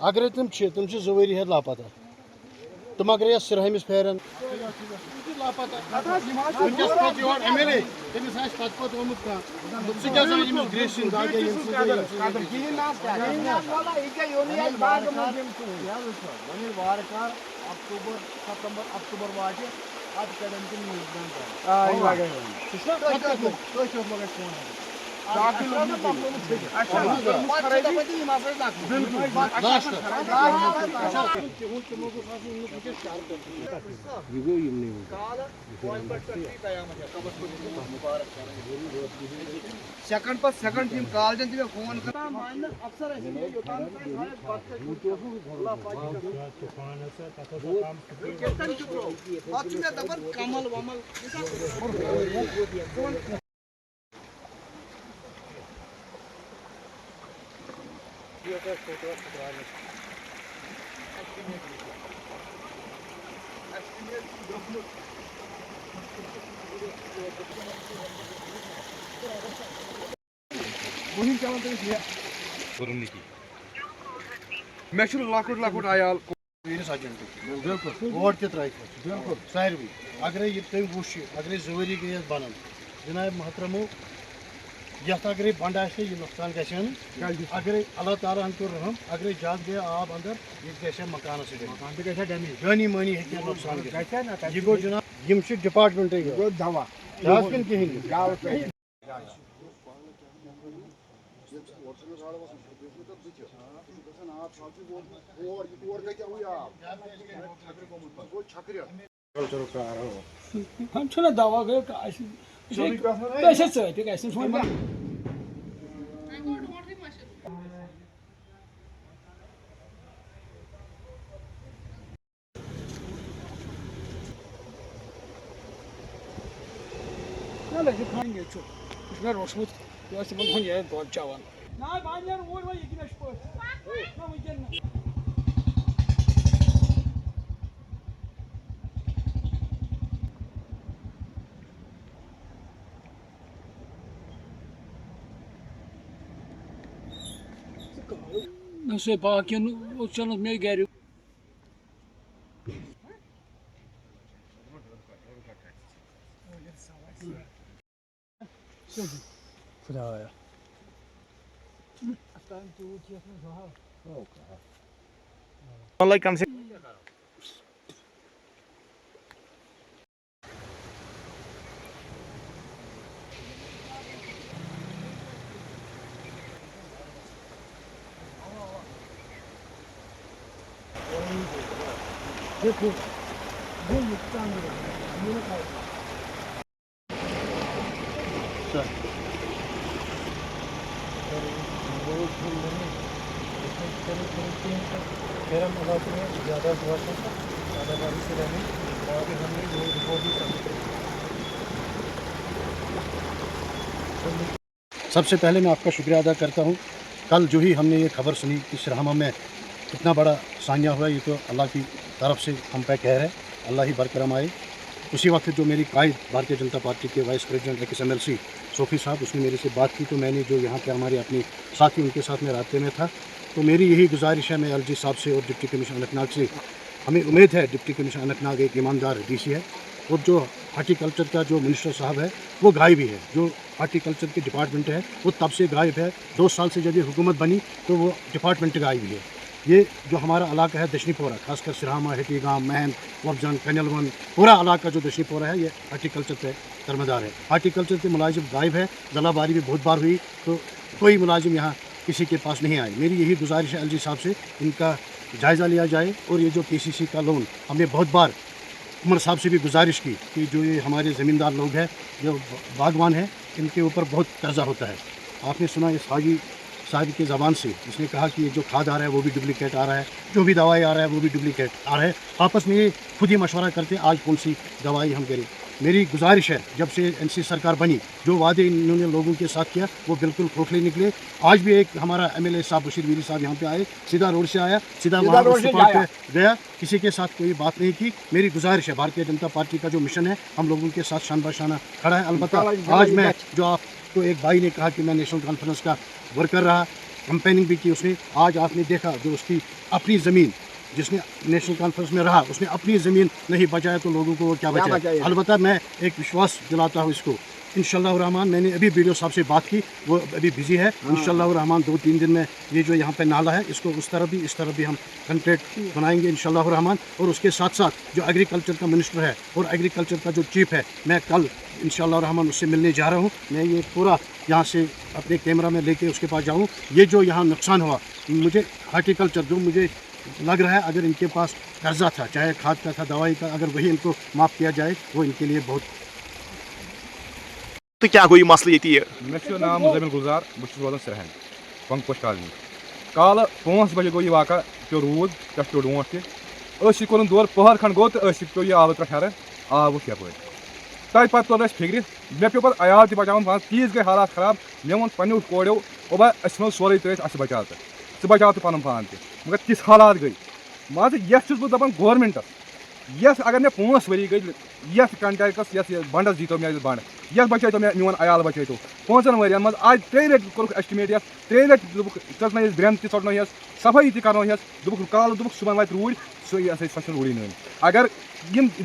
اگر تم زوری ہے لاپتہ تم اگر سرہمس پھیرن لاپتہ اکتوبر واتہ اب کڑن تم سیکنڈ پہ سیکنڈ تم کالجن تم فون اکثر کمل ومل لکٹ لکٹ عیال ووٹ ترائے ساروی اگر تم وچ اگر زوری گئی بنان جناب محترمو یت اگر بنڈ آئے یہ نقصان گھن اگر اللہ تعالیٰ ہن کور رحم اگر زیادہ گیا آب اندر یہ گھے مکانس جانی مانی ہیٚکہِ نقصان گژھِتھ یہ گو جناب یم ڈپارٹمنٹ دوا کن کہین ہم چھنا دوا گئے روشمت دود چوان باقی چل مے گھر خدایا دیکھو میرا علاقے میں زیادہ ہوا تھا زیادہ بارش سے رہنے اور ہم نے جو رپورٹ بھی سب سے پہلے میں آپ کا شکریہ ادا کرتا ہوں. کل جو ہی ہم نے یہ خبر سنی کہ سرہامہ میں کتنا بڑا سانیہ ہوا یہ تو اللہ کی طرف سے ہم پہ کہہ رہے اللہ ہی برکرم آئے. اسی وقت جو میری قائد بھارتیہ جنتا پارٹی کے vice president ex M L C Sofi صاحب اس نے میرے سے بات کی تو میں نے جو یہاں پہ ہمارے اپنی ساتھی ان کے ساتھ میں رابطے میں تھا تو میری یہی گزارش ہے میں ایل جی صاحب سے اور ڈپٹی کمشنر اننت ناگ سے ہمیں امید ہے ڈپٹی کمشنر اننت ناگ ایک ایماندار ڈی سی ہے اور جو ہارٹی کلچر کا جو منسٹر صاحب ہے وہ غائب ہی ہے. جو ہارٹی کلچر کے ڈپارٹمنٹ ہے وہ تب سے غائب ہے. 2 سال سے جب یہ حکومت بنی تو وہ ڈپارٹمنٹ غائب ہی ہے. یہ جو ہمارا علاقہ ہے دشنی پورہ خاص کر سرہامہ ہیٹی گام مہن ورجن کنیل ون پورا علاقہ جو دشنی پورہ ہے یہ ہارٹی کلچر پہ درمدار ہے. ہارٹی کلچر کے ملازم غائب ہے. ضلع باری بھی بہت بار ہوئی تو کوئی ملازم یہاں کسی کے پاس نہیں آئے. میری یہی گزارش ہے ایل جی صاحب سے ان کا जायज़ा लिया जाए। और ये जो KCC का लोन, हमने बहुत बार उमर साहब से भी गुजारिश की कि जो ये हमारे ज़मींदार लोग हैं, जो बागवान हैं, इनके ऊपर बहुत कर्जा होता है। आपने सुना इस हाजी साहब की ज़बान से, इसने कहा कि ये जो खाद आ रहा है वो भी डुप्लीकेट आ रहा है, जो भी दवाई आ रहा है वो भी डुप्लीकेट आ रहा है। आपस में ये खुद ही मशवरा करते हैं आज कौन सी दवाई हम करें। मेरी गुजारिश है, जब से NC सरकार बनी, जो वादे इन्होंने लोगों के साथ किया वो बिल्कुल खोखले निकले। आज भी एक हमारा MLA साहब बशीर मीरी साहब यहाँ पे आए, सीधा रोड से आया, सीधा वहाँ उस स्पॉट पे गया, किसी के साथ कोई बात नहीं की। मेरी गुजारिश है, भारतीय जनता पार्टी का जो मिशन है हम लोगों के साथ शान बशाना खड़ा है। अलबत्ता आज मैं, जो आपको एक भाई ने कहा कि मैं नेशनल कॉन्फ्रेंस का वर्कर रहा, कैंपेनिंग भी की उसने, आज आपने देखा जो उसकी अपनी ज़मीन, जिसने नेशनल कॉन्फ्रेंस में रहा उसने अपनी ज़मीन नहीं बचाया तो लोगों को वो क्या बचाए। अलबत्ता मैं एक विश्वास दिलाता हूँ इसको, इंशाअल्लाह रहमान। मैंने अभी BDO साहब से बात की, वो अभी बिजी है। इंशाअल्लाह रहमान 2-3 दिन में ये जो यहाँ पे नाला है इसको उस तरफ भी इस तरफ भी हम कंक्रीट बनाएंगे इंशाअल्लाह रहमान। और उसके साथ साथ जो एग्रीकल्चर का मिनिस्टर है और एग्रीकल्चर का जो चीफ है, मैं कल इंशाअल्लाह रहमान उससे मिलने जा रहा हूँ। मैं ये पूरा यहाँ से अपने कैमरा में लेके उसके पास जाऊँ। ये जो यहाँ नुकसान हुआ, मुझे हार्टिकल्चर जो मुझे लग रहा है, अगर इनके पास कर्जा था, चाहे खाद का था, दवाई का, अगर वही इनको माफ़ किया जाए वो इनके लिए बहुत। तो क्या गई मसले ये? मे नाम मुजमिल गुलजार, बहुत रोजान सरहन पंगपोश कॉलोनी। कल 5 बजे गो यह वाक़ा, पे रूद पे पे डोट तह कोन दौर पहर खंड गो तो पे यह आब पे हेर आब वो यप तथ पे तोर फिक्र मे पे पे अयाल तचान तीज गई हालात खराब। मे वो पो कोड़ो ओबा सोरे तथ बचा तो बचा तो पन पान मगर तिस हालात गई मान यस दपान गवर्नमेंटस यस अगर मे 5 वरी गई यस कंटेक्टस यस बंडस दीतो मे बंड यस बचो मे मोन अयाल बचो 5 वरियन मज आज 3 लट कोर एस्टिमेट यस 3 लट चल ब्रेन तह चढ़ो यस सफाई तह करो यस दुख काल दुख सुबह वात रूड सो रूड़ी न अगर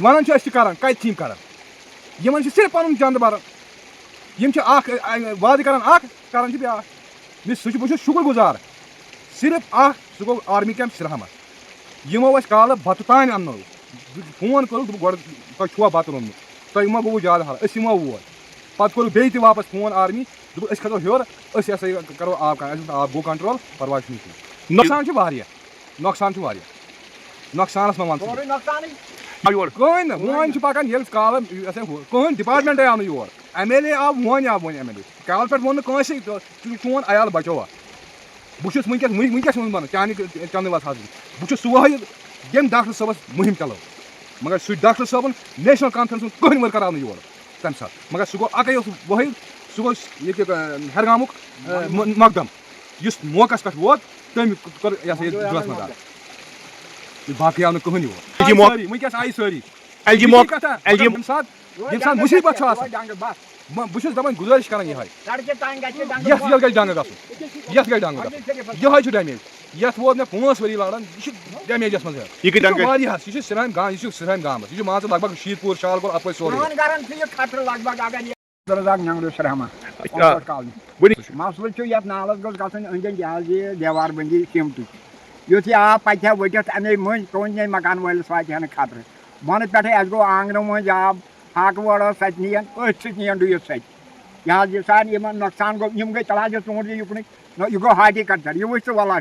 वन कर कत कर सिर्फ पन चंद भरान वाद कर ब्या सह शुक्र गुजार सिर्फ सह गो आर्मी कैंप सिरहमा यमो कल बत तान अनो फोन कर तुआ बत रोनमुत तुम मा गो ज्यादा हाल यमो वो पत् कोर बे वापस फोन आर्मी दुप खो हर करो आब आब गो कंट्रोल परवाह नुकसान नुकसानस मे वन कहें वन पकान कल कहें डिपार्टमेंट आव न योर MLA आव वन MLA कल पे वो चोन अयाल बचोवा बहुत वनकस वन चान चंदवास हाजिर बहुत सह यम डॉक्टर साहब मुहिम चलो मगर सह डॉक्टर साहब नेशनल कॉन्फ्रेंस कहें वर्कर आव योर तम सात मगर सह गो अके वही सह गो हरगामुक मकदम इस मौकस पे वो तम कर दिलस मज बाकी आव कहें योर वनकस आई सारी मुसीबत बहुत दपान गुजारिश कर ये डंग गए डैमेज ये वो मे 5 वरी लान डैमेजस मज यह सिरहन गाम यह मान लग भग शीतपुर शालपुर अप सोरे मसल ये नालस गोस गन अंदर देवार बंदी सीमत युथ आब पत वटित अमे मज कौन मकान वालस वात खतर बन पे गो आंगन मज आब हाक वड़ सत नीन अन डुत सत यह सान नुकसान गो गई तलाश चूर युकन यह गो हार्टिकल्चर यह वो वला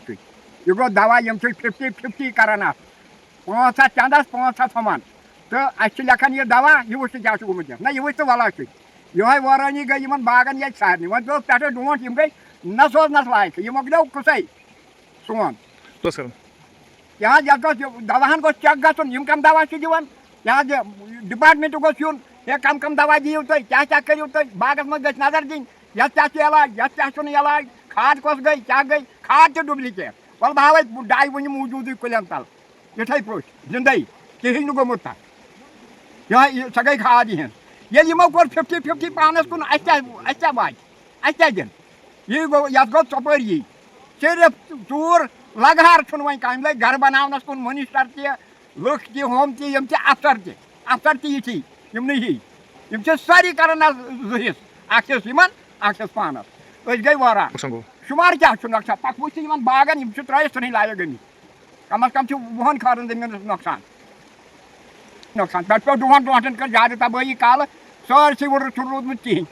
यह गो दवा 50-50 करान 500 चंदस 500 हमान तो लेखन यह दवा यह वो क्या गुमुत ना यह वो वला यह वरानी गई बागन ये सारे वो पे डोट गई नस लायक यह मोकल कुछ सोन यहाँ दवाहन गो चेक गम कम दवा दिवान यहाँ डिपार्टमेंट गोस यून ये कम दवा दिव तुम क्या करू तुम बागस मज गई नजर दिन यह इलाज यह इलाज खाद कस गई क्या गई खाद डुप्लीकेट वल भावे डाई वन मौजूद कुलन तल इथे पे जिंदे कहीं गोमुत यह सह गई खाद हन ये यमो कोर 50-50 पानस कुन क्या बात दिन यह गो ये गो चपर यी सिर्फ चूर लगार वन कम लग घर बनावनस कुन मिनिस्टर लुख होम तम अफसर ती यम सारी कर हिस्स अक्स पानस गई वारा शुमार क्या नुकसान पक वो बागन त्रस सन लायक गई कम अज कम 20 खरन जमीन नुकसान पे डोटन कर ज्यादा तबाही कल सारे वो रूदमुत कहें